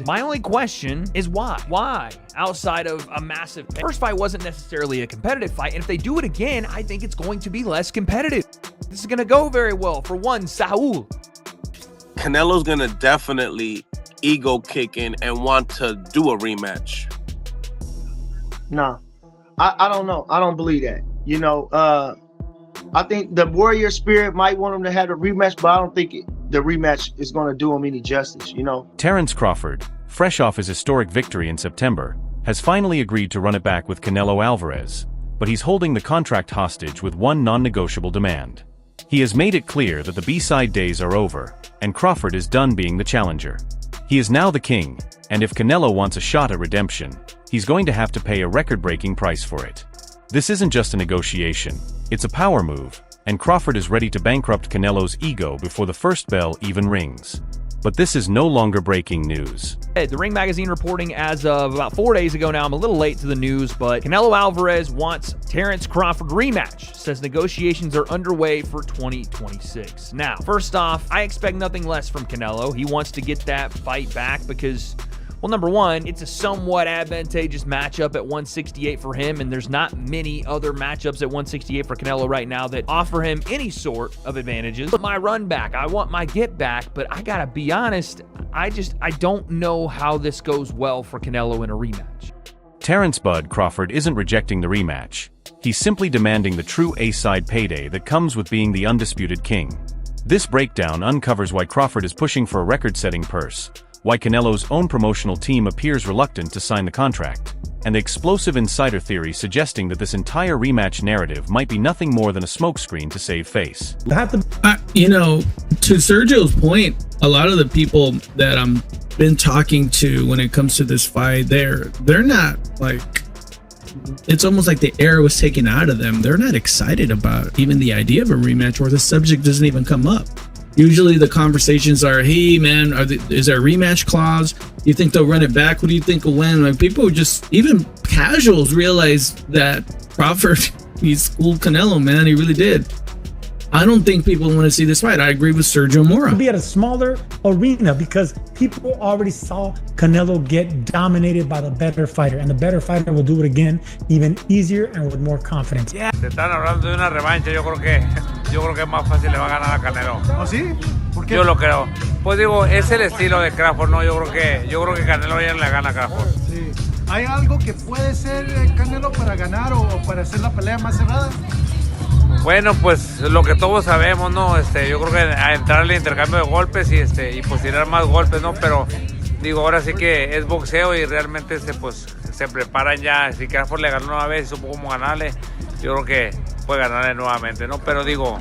My only question is why? Why? Outside of a massive... First fight wasn't necessarily a competitive fight, and if they do it again, I think it's going to be less competitive. This is going to go very well for one, Saul. Canelo's going to definitely ego kick in and want to do a rematch. No, I don't know. I don't believe that. You know, I think the warrior spirit might want him to have a rematch, but I don't think the rematch is going to do him any justice, you know. Terence Crawford, fresh off his historic victory in September, has finally agreed to run it back with Canelo Alvarez, but he's holding the contract hostage with one non-negotiable demand. He has made it clear that the B-side days are over, and Crawford is done being the challenger. He is now the king, and if Canelo wants a shot at redemption, he's going to have to pay a record-breaking price for it. This isn't just a negotiation, it's a power move, and Crawford is ready to bankrupt Canelo's ego before the first bell even rings. But this is no longer breaking news. The Ring Magazine reporting as of about 4 days ago now, I'm a little late to the news, but Canelo Alvarez wants Terence Crawford rematch, says negotiations are underway for 2026. Now, first off, I expect nothing less from Canelo. He wants to get that fight back because, well, number one, it's a somewhat advantageous matchup at 168 for him, and there's not many other matchups at 168 for Canelo right now that offer him any sort of advantages. But my run back, I want my get back, but I gotta be honest, I don't know how this goes well for Canelo in a rematch. Terence "Bud" Crawford isn't rejecting the rematch. He's simply demanding the true A-side payday that comes with being the undisputed king. This breakdown uncovers why Crawford is pushing for a record-setting purse, why Canelo's own promotional team appears reluctant to sign the contract, and the explosive insider theory suggesting that this entire rematch narrative might be nothing more than a smokescreen to save face. You know, to Sergio's point, a lot of the people that I'm been talking to when it comes to this fight, they're not like, it's almost like the air was taken out of them. They're not excited about even the idea of a rematch, or the subject doesn't even come up. Usually the conversations are, hey man, is there a rematch clause? You think they'll run it back? What do you think will win? Like, people just, even casuals, realize that Crawford, he schooled Canelo, man. He really did. I don't think people want to see this fight. I agree with Sergio Mora. Be at a smaller arena because people already saw Canelo get dominated by the better fighter, and the better fighter will do it again, even easier and with more confidence. Yeah. Se están hablando de una revancha. Yo creo que es más fácil le va a ganar a Canelo. ¿Oh, sí? ¿Por qué? Yo lo creo. Pues digo, es el estilo de Crawford, ¿no? Yo creo que Canelo ya le gana a Crawford. Sí. ¿Hay algo que puede ser Canelo para ganar o para hacer la pelea más cerrada? Bueno, pues lo que todos sabemos, ¿no? Yo creo que a entrar al intercambio de golpes y pues tirar más golpes, ¿no? Pero digo, ahora sí que es boxeo y realmente pues se preparan ya. Si Crawford le ganó una vez y supo cómo ganarle, yo creo que puede ganarle nuevamente, ¿no? Pero digo,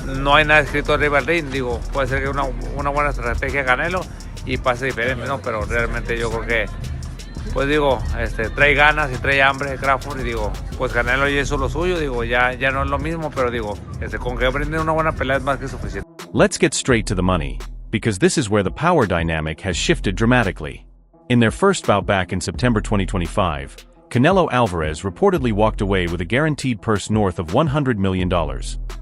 no hay nada escrito arriba del ring. Digo, puede ser que una buena estrategia de Canelo y pase diferente, ¿no? Pero realmente yo creo que, pues digo, trae ganas y trae hambre Crawford, y digo, pues Canelo ya hizo lo suyo, digo, ya no es lo mismo, pero digo, con que brinden una buena pelea es más que suficiente. Let's get straight to the money, because this is where the power dynamic has shifted dramatically. In their first bout back in September 2025, Canelo Alvarez reportedly walked away with a guaranteed purse north of $100 million,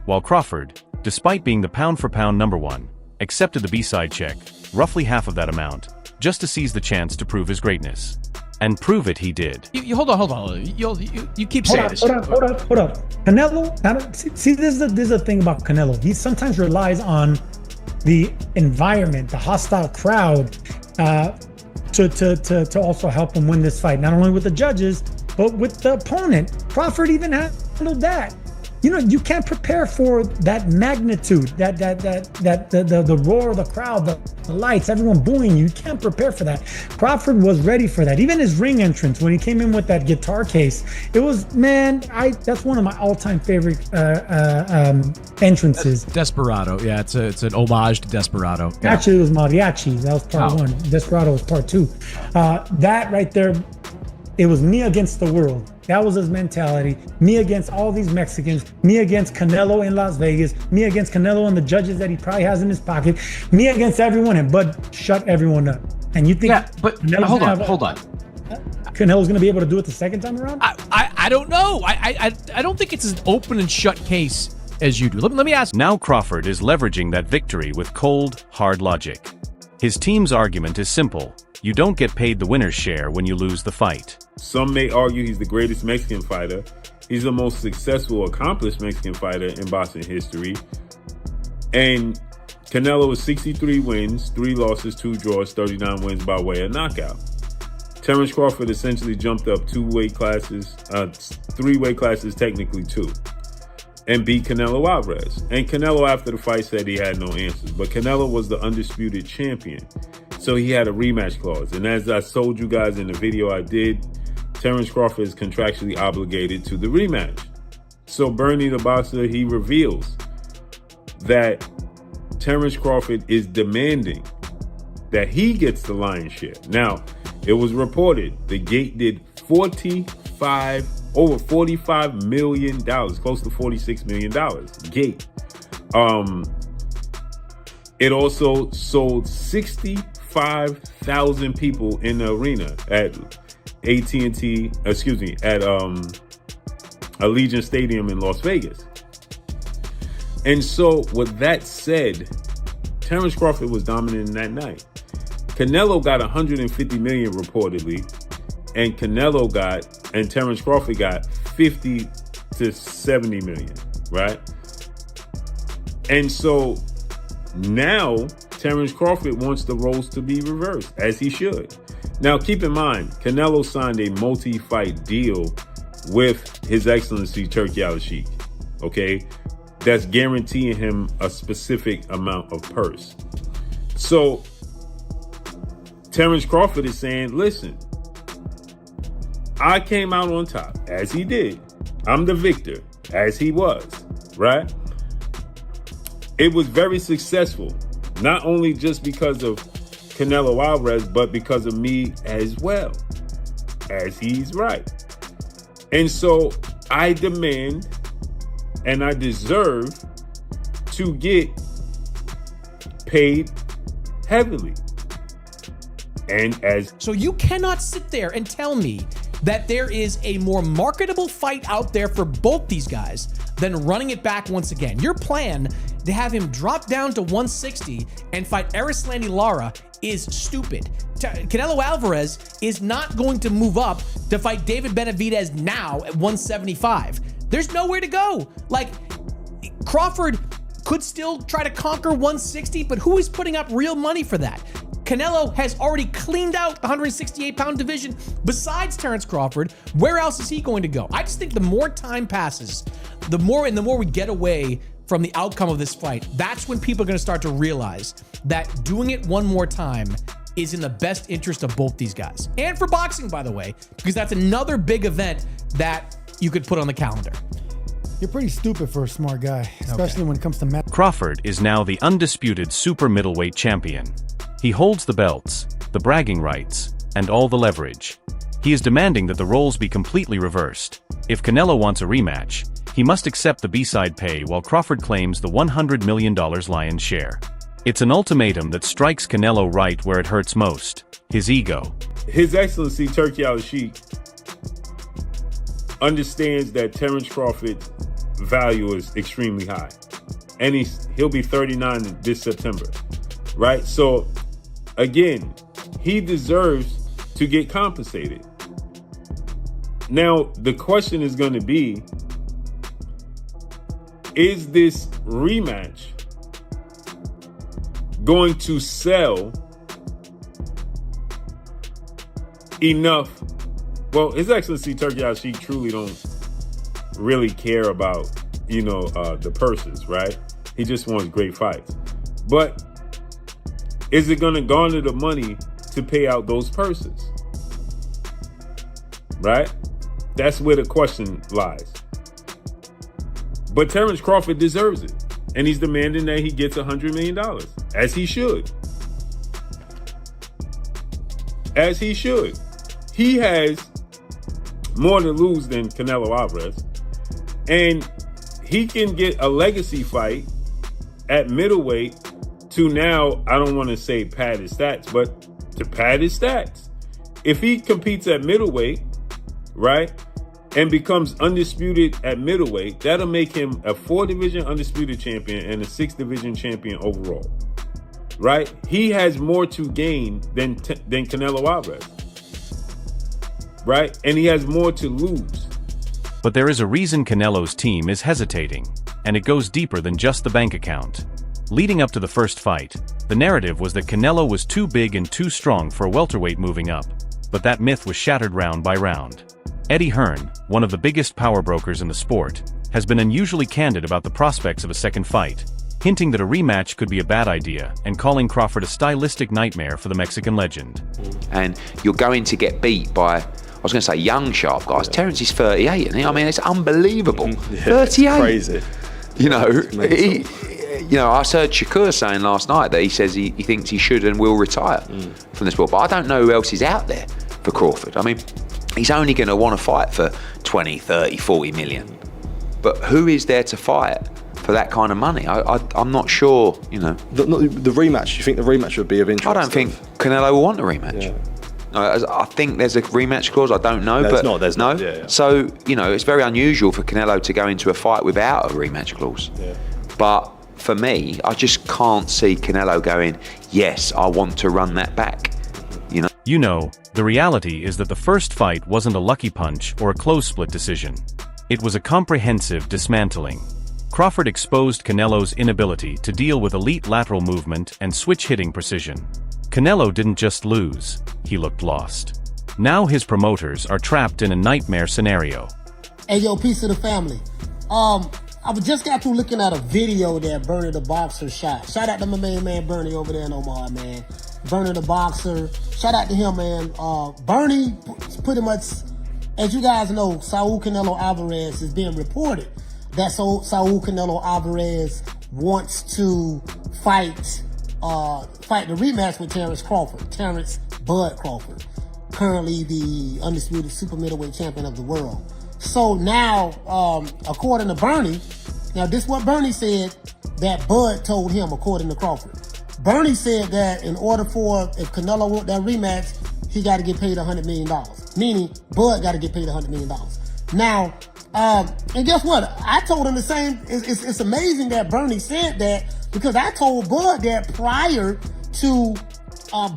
while Crawford, despite being the pound-for-pound number one, accepted the B-side check, roughly half of that amount, just to seize the chance to prove his greatness. And prove it he did. You hold on. You keep saying this. Hold up. Canelo, see, this is the thing about Canelo. He sometimes relies on the environment, the hostile crowd, to also help him win this fight. Not only with the judges, but with the opponent. Crawford even handled that. You know, you can't prepare for that magnitude, the roar of the crowd, the lights, everyone booing you. You can't prepare for that. Crawford was ready for that. Even his ring entrance, when he came in with that guitar case, it was, man, that's one of my all-time favorite entrances. Desperado, yeah, it's an homage to Desperado. Yeah. Actually, it was Mariachi. That was part one. Desperado was part two. That right there, it was me against the world. That was his mentality. Me against all these Mexicans. Me against Canelo in Las Vegas. Me against Canelo and the judges that he probably has in his pocket. Me against everyone, and Bud shut everyone up. And you think? Yeah, but hold on. Canelo's going to be able to do it the second time around? I don't know. I don't think it's an open and shut case as you do. Let me ask. Now Crawford is leveraging that victory with cold, hard logic. His team's argument is simple. you don't get paid the winner's share when you lose the fight. Some may argue he's the greatest Mexican fighter. He's the most successful, accomplished Mexican fighter in boxing history. And Canelo is 63 wins, 3 losses, 2 draws, 39 wins by way of knockout. Terence Crawford essentially jumped up 2 weight classes, 3 weight classes, technically 2, and beat Canelo Alvarez. And Canelo, after the fight, said he had no answers. But Canelo was the undisputed champion, so he had a rematch clause. And as I told you guys in the video I did, Terence Crawford is contractually obligated to the rematch. So Bernie the Boxer, he reveals that Terence Crawford is demanding that he gets the lion's share. Now, it was reported the gate did over $45 million, close to $46 million. Gate. It also sold 65,000 people in the arena at Allegiant Stadium in Las Vegas. And so, with that said, Terence Crawford was dominant in that night. Canelo got 150 million reportedly, and Terence Crawford got 50 to 70 million, right? And so now Terence Crawford wants the roles to be reversed, as he should. Now, keep in mind, Canelo signed a multi-fight deal with His Excellency Turki Al-Sheikh, okay? That's guaranteeing him a specific amount of purse. So Terence Crawford is saying, listen, I came out on top, as he did. I'm the victor, as he was, right? It was very successful, not only just because of Canelo Alvarez, but because of me as well, as he's right. And so I demand and I deserve to get paid heavily. So you cannot sit there and tell me that there is a more marketable fight out there for both these guys than running it back once again. Your plan to have him drop down to 160 and fight Erislandy Lara is stupid. Canelo Alvarez is not going to move up to fight David Benavidez now at 175. There's nowhere to go. Like, Crawford could still try to conquer 160, but who is putting up real money for that? Canelo has already cleaned out the 168-pound division besides Terence Crawford. Where else is he going to go? I just think the more time passes, the more we get away from the outcome of this fight, that's when people are going to start to realize that doing it one more time is in the best interest of both these guys. And for boxing, by the way, because that's another big event that you could put on the calendar. You're pretty stupid for a smart guy, especially when it comes to Crawford is now the undisputed super middleweight champion. He holds the belts, the bragging rights, and all the leverage. He is demanding that the roles be completely reversed. If Canelo wants a rematch, he must accept the B-side pay while Crawford claims the $100 million lion's share. It's an ultimatum that strikes Canelo right where it hurts most, his ego. His Excellency Turki Al-Sheikh understands that Terence Crawford's value is extremely high. And he'll be 39 this September, right? So, again, he deserves to get compensated. Now, the question is going to be, is this rematch going to sell enough? Well, His Excellency Turki Al-Sheikh truly don't really care about, the purses, right? He just wants great fights. But is it going to garner the money to pay out those purses? Right? That's where the question lies. But Terence Crawford deserves it. And he's demanding that he gets $100 million. As he should. As he should. He has more to lose than Canelo Alvarez. And he can get a legacy fight at middleweight to now, I don't want to say pad his stats, but to pad his stats. If he competes at middleweight, right, and becomes undisputed at middleweight, that'll make him a 4-division undisputed champion and a 6-division champion overall. right? He has more to gain than Canelo Alvarez, right? And he has more to lose. But there is a reason Canelo's team is hesitating, and it goes deeper than just the bank account. Leading up to the first fight, the narrative was that Canelo was too big and too strong for a welterweight moving up, but that myth was shattered round by round. Eddie Hearn, one of the biggest power brokers in the sport, has been unusually candid about the prospects of a second fight, hinting that a rematch could be a bad idea and calling Crawford a stylistic nightmare for the Mexican legend. And you're going to get beat by, I was going to say young, sharp guys. Yeah. Terence is 38, isn't he? I mean, it's unbelievable. Yeah, 38. It's crazy. You know, I heard Shakur saying last night that he says he thinks he should and will retire from the sport. But I don't know who else is out there for Crawford. I mean, he's only going to want to fight for 20, 30, 40 million. But who is there to fight for that kind of money? I'm not sure, you know. The rematch, you think the rematch would be of interest? I don't think Canelo will want a rematch. Yeah. I think there's a rematch clause, I don't know. There's not. Yeah. So, you know, it's very unusual for Canelo to go into a fight without a rematch clause. Yeah. But for me, I just can't see Canelo going, yes, I want to run that back. You know, the reality is that the first fight wasn't a lucky punch or a close split decision. It was a comprehensive dismantling. Crawford exposed Canelo's inability to deal with elite lateral movement and switch hitting precision. Canelo didn't just lose, he looked lost. Now his promoters are trapped in a nightmare scenario. Hey yo, peace to the family. I just got through looking at a video that Bernie the Boxer shot. Shout out to my main man Bernie over there in Omaha, man. Bernie the Boxer. Shout out to him, man. Bernie, pretty much, as you guys know, Saul Canelo Alvarez is being reported that Saul Canelo Alvarez wants to fight the rematch with Terence Crawford, Terence Bud Crawford, currently the undisputed super middleweight champion of the world. So now, according to Bernie, now this is what Bernie said that Bud told him, according to Crawford. Bernie said that in order for, if Canelo want that rematch, he got to get paid $100 million. Meaning, Bud got to get paid $100 million. Now, and guess what? I told him the same. It's amazing that Bernie said that, because I told Bud that prior to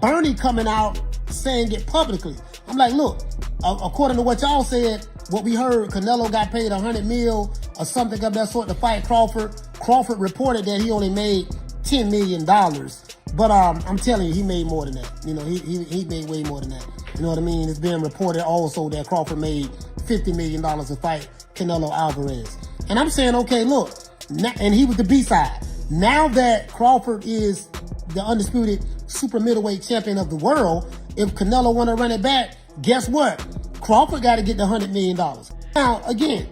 Bernie coming out saying it publicly. I'm like, look, according to what y'all said, what we heard, Canelo got paid $100 million or something of that sort to fight Crawford. Crawford reported that he only made $10 million. But I'm telling you, he made more than that. You know, he made way more than that. You know what I mean? It's being reported also that Crawford made $50 million to fight Canelo Alvarez. And I'm saying, okay, look, and he was the B-side. Now that Crawford is the undisputed super middleweight champion of the world, if Canelo want to run it back, guess what? Crawford got to get the $100 million. Now, again,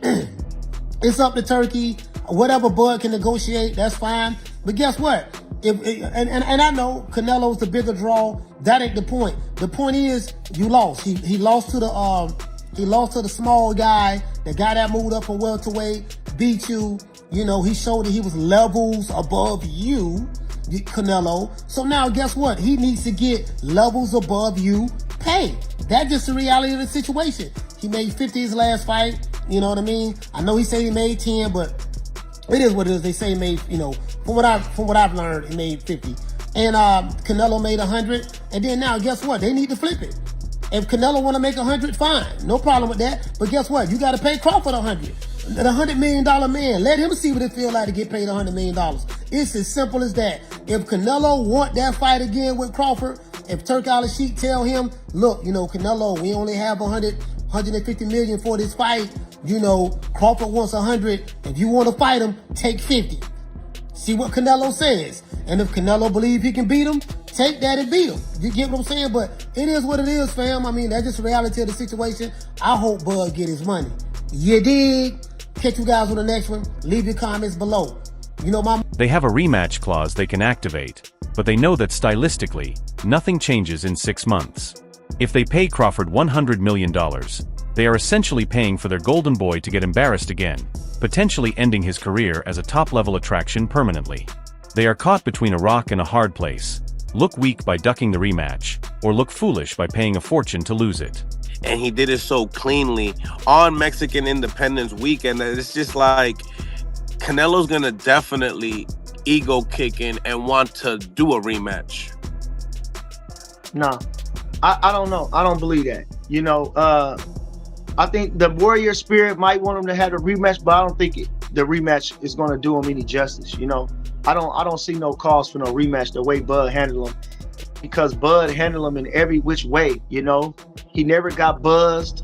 it's up to Turkey. Whatever Bud can negotiate, that's fine. But guess what? And I know Canelo's the bigger draw. That ain't the point. The point is you lost. He lost to the small guy, the guy that moved up from welterweight, beat you. You know, he showed that he was levels above you, Canelo. So now guess what? He needs to get levels above you paid. That's just the reality of the situation. He made 50 his last fight. You know what I mean? I know he said he made 10, but it is what it is. They say he made, you know, from what I've learned, he made 50. And Canelo made 100. And then now, guess what? They need to flip it. If Canelo want to make 100, fine. No problem with that. But guess what? You got to pay Crawford 100. The $100 million man. Let him see what it feel like to get paid $100 million. It's as simple as that. If Canelo want that fight again with Crawford, if Turk Al-Sheikh tell him, look, you know, Canelo, we only have 150 million for this fight. You know, Crawford wants 100. If you want to fight him, take 50. See what Canelo says. And if Canelo believe he can beat him, take that and beat him. You get what I'm saying? But it is what it is, fam. I mean, that's just the reality of the situation. I hope Bud get his money. You dig? Catch you guys on the next one. Leave your comments below. You know, they have a rematch clause they can activate, but they know that stylistically, nothing changes in 6 months. If they pay Crawford $100 million, they are essentially paying for their golden boy to get embarrassed again, potentially ending his career as a top-level attraction permanently. They are caught between a rock and a hard place. Look weak by ducking the rematch, or look foolish by paying a fortune to lose it. And he did it so cleanly on Mexican Independence Weekend that it's just like Canelo's gonna definitely ego kicking and want to do a rematch? No, I don't know. I don't believe that. You know, I think the warrior spirit might want him to have a rematch, but I don't think the rematch is going to do him any justice. You know, I don't see no cause for no rematch the way Bud handled him, because Bud handled him in every which way. You know, he never got buzzed.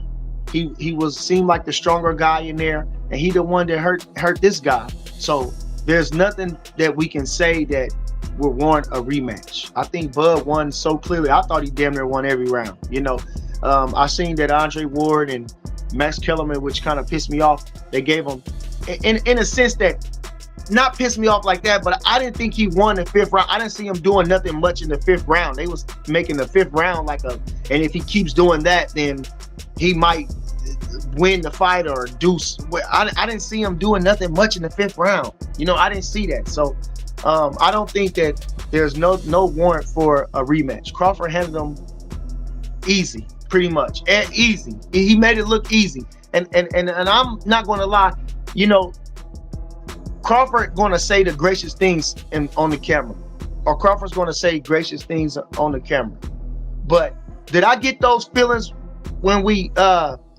He seemed like the stronger guy in there, and he the one that hurt this guy. So there's nothing that we can say that will warrant a rematch. I think Bud won so clearly. I thought he damn near won every round. You know, I seen that Andre Ward and Max Kellerman, which kind of pissed me off. They gave him, in a sense that, not pissed me off like that, but I didn't think he won the 5th round. I didn't see him doing nothing much in the 5th round. They was making the 5th round like and if he keeps doing that, then he might win the fight or deuce. I didn't see him doing nothing much in the 5th round. You know, I didn't see that. So I don't think that there's no warrant for a rematch. Crawford handled him easy, pretty much, and easy. He made it look easy. And I'm not going to lie, you know, Crawford going to say the gracious things on the camera, or Crawford's going to say gracious things on the camera. But did I get those feelings when we,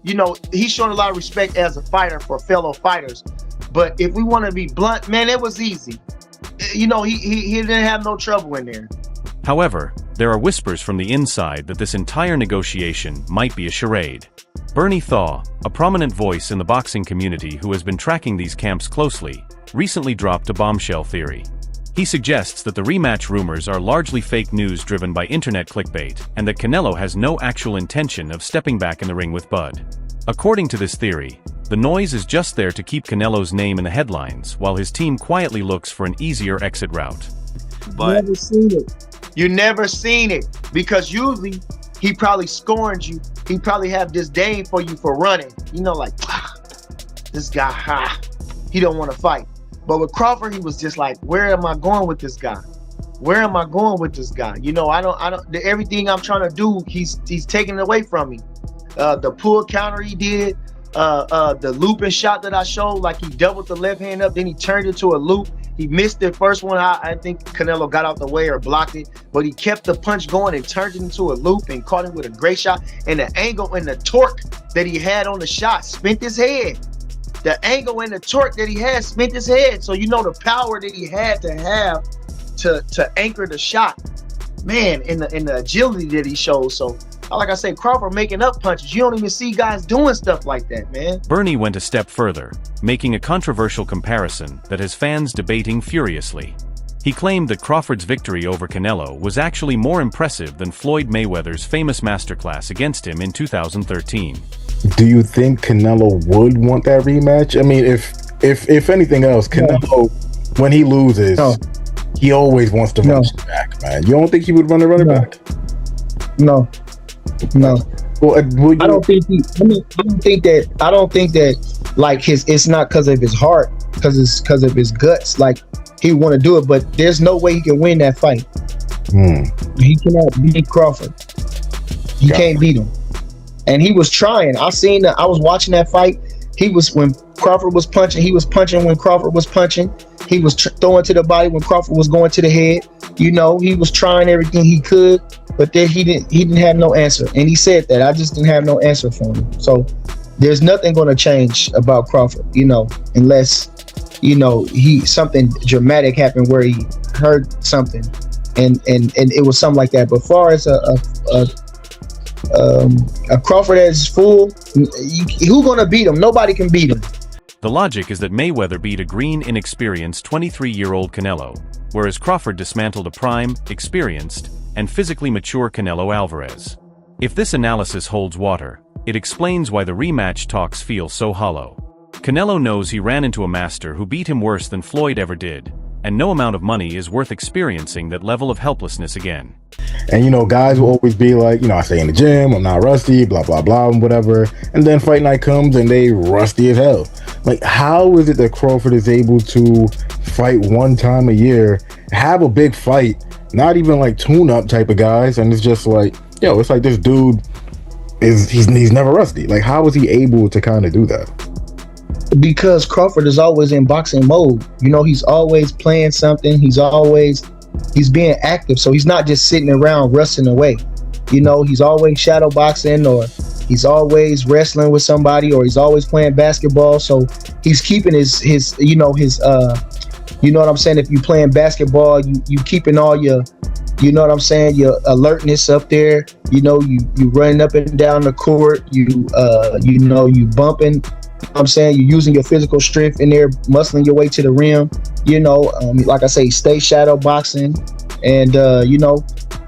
you know, he's showing a lot of respect as a fighter for fellow fighters. But if we want to be blunt, man, it was easy. You know, he didn't have no trouble in there. However, there are whispers from the inside that this entire negotiation might be a charade. Bernie Thaw, a prominent voice in the boxing community who has been tracking these camps closely, recently dropped a bombshell theory. He suggests that the rematch rumors are largely fake news driven by internet clickbait, and that Canelo has no actual intention of stepping back in the ring with Bud. According to this theory, the noise is just there to keep Canelo's name in the headlines, while his team quietly looks for an easier exit route. But never seen it. You never seen it, because usually he probably scorned you. He probably have disdain for you for running. You know, like, this guy, he don't want to fight. But with Crawford, he was just like, where am I going with this guy? Where am I going with this guy? You know, I don't. Everything I'm trying to do, he's taking it away from me. The pull counter he did, the looping shot that I showed, like he doubled the left hand up, then he turned it to a loop. He missed the first one. I think Canelo got out the way or blocked it, but he kept the punch going and turned it into a loop and caught him with a great shot. And the angle and the torque that he had on the shot spent his head. The angle and the torque that he had spent his head. So you know the power that he had to have to anchor the shot, man, and the agility that he showed. So like I say, Crawford making up punches. You don't even see guys doing stuff like that, man. Bernie went a step further, making a controversial comparison that has fans debating furiously. He claimed that Crawford's victory over Canelo was actually more impressive than Floyd Mayweather's famous masterclass against him in 2013. Do you think Canelo would want that rematch? I mean, if anything else, Canelo, when he loses, he always wants to run it back, man. You don't think he would run it back? No. Well, I don't think that like it's not because of his heart, because it's because of his guts. Like, he want to do it, but there's no way he can win that fight. He cannot beat Crawford. He can't beat him. And he was trying. I was watching that fight. When Crawford was punching, he was punching when Crawford was punching. He was throwing to the body when Crawford was going to the head. You know, he was trying everything he could, but then he didn't have no answer. And he said that, I just didn't have no answer for him. So there's nothing going to change about Crawford, you know, unless, you know, something dramatic happened where he heard something and it was something like that. But as far as a Crawford as full, who gonna beat him? Nobody can beat him. The logic is that Mayweather beat a green, inexperienced 23-year-old Canelo, whereas Crawford dismantled a prime, experienced, and physically mature Canelo Alvarez. If this analysis holds water, it explains why the rematch talks feel so hollow. Canelo knows he ran into a master who beat him worse than Floyd ever did, and no amount of money is worth experiencing that level of helplessness again. And, you know, guys will always be like, you know, I stay in the gym, I'm not rusty, blah, blah, blah, whatever. And then fight night comes and they rusty as hell. Like, how is it that Crawford is able to fight one time a year, have a big fight, not even like tune-up type of guys, and it's just like, yo, it's like this dude he's never rusty. Like, how is he able to kind of do that? Because Crawford is always in boxing mode. You know, he's always playing something. He's being active. So he's not just sitting around rusting away. You know, he's always shadow boxing, or he's always wrestling with somebody, or he's always playing basketball. So he's keeping his you know what I'm saying? If you playing basketball, you keeping all your, you know what I'm saying, your alertness up there. You know, you running up and down the court, you bumping, you know what I'm saying, you using your physical strength in there, muscling your way to the rim. You know, like I say, stay shadow boxing, and you know,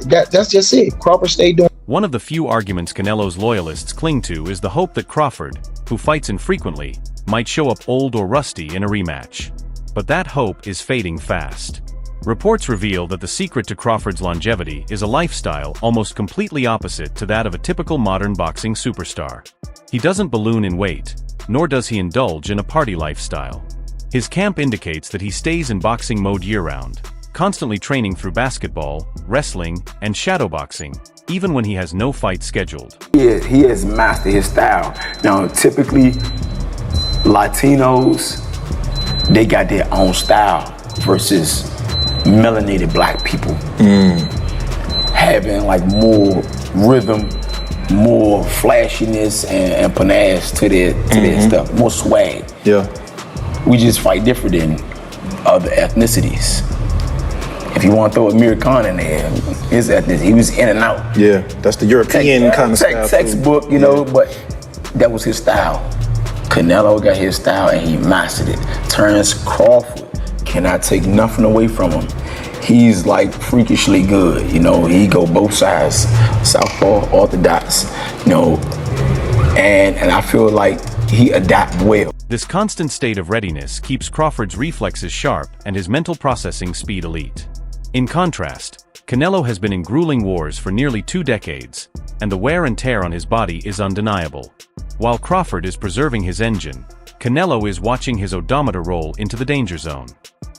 that's just it. Crawford stay doing. One of the few arguments Canelo's loyalists cling to is the hope that Crawford, who fights infrequently, might show up old or rusty in a rematch. But that hope is fading fast. Reports reveal that the secret to Crawford's longevity is a lifestyle almost completely opposite to that of a typical modern boxing superstar. He doesn't balloon in weight, nor does he indulge in a party lifestyle. His camp indicates that he stays in boxing mode year-round, constantly training through basketball, wrestling, and shadowboxing, even when he has no fight scheduled. He has mastered his style. Now, typically, Latinos, they got their own style versus melanated black people. Having like more rhythm, more flashiness and panache to their stuff, more swag. Yeah. We just fight different than other ethnicities. If you want to throw Amir Khan in there, his ethnicity, he was in and out. Yeah, that's the European kind of style. Textbook, you know, but that was his style. Canelo got his style and he mastered it. Terence Crawford cannot take nothing away from him. He's like freakishly good, you know, he go both sides, southpaw, orthodox, you know, and I feel like he adapt well. This constant state of readiness keeps Crawford's reflexes sharp and his mental processing speed elite. In contrast, Canelo has been in grueling wars for nearly 2 decades, and the wear and tear on his body is undeniable. While Crawford is preserving his engine, Canelo is watching his odometer roll into the danger zone.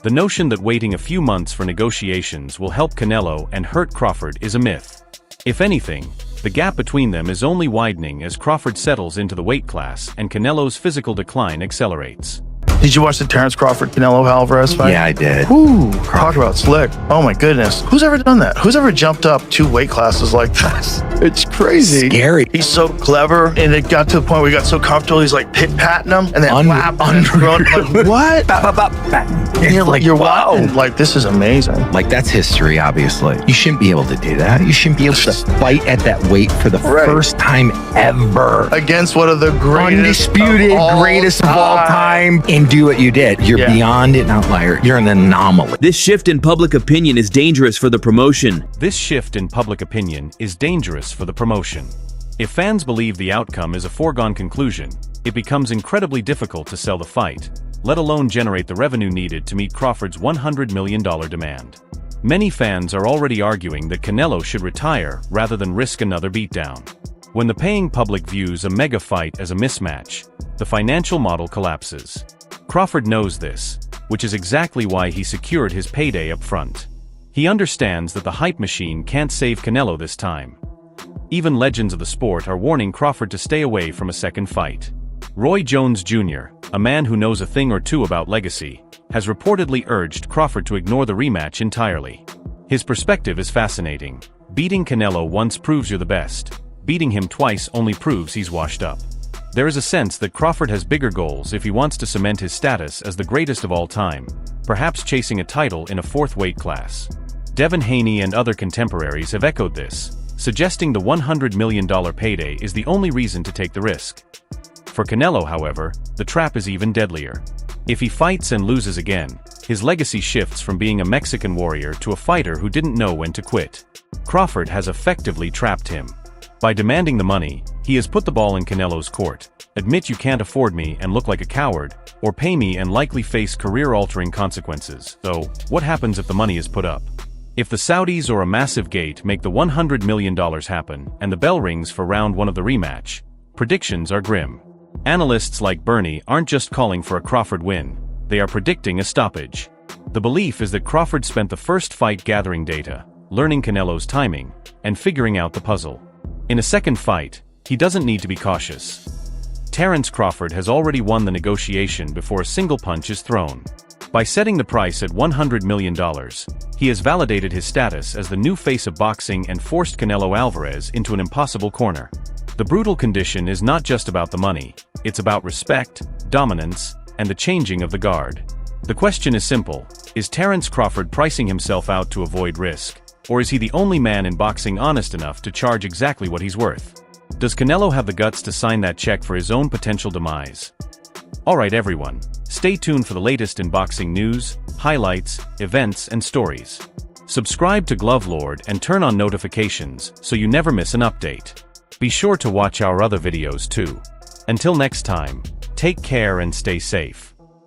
The notion that waiting a few months for negotiations will help Canelo and hurt Crawford is a myth. If anything, the gap between them is only widening as Crawford settles into the weight class and Canelo's physical decline accelerates. Did you watch the Terence Crawford-Canelo Alvarez fight? Yeah, I did. Woo, talk about slick. Oh my goodness. Who's ever done that? Who's ever jumped up 2 weight classes like that? It's crazy. Scary. He's so clever, and it got to the point where he got so comfortable, he's like pit-patting him, and then like, what? And you're watching, like, this is amazing. Like, that's history, obviously. You shouldn't be able to do that. You shouldn't be able to fight at that weight for the first time ever. Against one of the greatest greatest of all time. And do what you did. You're beyond an outlier. You're an anomaly. This shift in public opinion is dangerous for the promotion. This shift in public opinion is dangerous for the promotion. If fans believe the outcome is a foregone conclusion, it becomes incredibly difficult to sell the fight, let alone generate the revenue needed to meet Crawford's $100 million demand. Many fans are already arguing that Canelo should retire rather than risk another beatdown. When the paying public views a mega fight as a mismatch, the financial model collapses. Crawford knows this, which is exactly why he secured his payday up front. He understands that the hype machine can't save Canelo this time. Even legends of the sport are warning Crawford to stay away from a second fight. Roy Jones Jr., a man who knows a thing or two about legacy, has reportedly urged Crawford to ignore the rematch entirely. His perspective is fascinating. Beating Canelo once proves you're the best. Beating him twice only proves he's washed up. There is a sense that Crawford has bigger goals if he wants to cement his status as the greatest of all time, perhaps chasing a title in a 4th weight class. Devin Haney and other contemporaries have echoed this, suggesting the $100 million payday is the only reason to take the risk. For Canelo, however, the trap is even deadlier. If he fights and loses again, his legacy shifts from being a Mexican warrior to a fighter who didn't know when to quit. Crawford has effectively trapped him. By demanding the money, he has put the ball in Canelo's court. Admit you can't afford me and look like a coward, or pay me and likely face career-altering consequences. Though, what happens if the money is put up? If the Saudis or a massive gate make the $100 million happen and the bell rings for round 1 of the rematch, predictions are grim. Analysts like Bernie aren't just calling for a Crawford win, they are predicting a stoppage. The belief is that Crawford spent the first fight gathering data, learning Canelo's timing, and figuring out the puzzle. In a second fight, he doesn't need to be cautious. Terence Crawford has already won the negotiation before a single punch is thrown. By setting the price at $100 million, he has validated his status as the new face of boxing and forced Canelo Alvarez into an impossible corner. The brutal condition is not just about the money, it's about respect, dominance, and the changing of the guard. The question is simple: is Terence Crawford pricing himself out to avoid risk, or is he the only man in boxing honest enough to charge exactly what he's worth? Does Canelo have the guts to sign that check for his own potential demise? Alright everyone, stay tuned for the latest in boxing news, highlights, events, and stories. Subscribe to Glove Lord and turn on notifications so you never miss an update. Be sure to watch our other videos too. Until next time, take care and stay safe.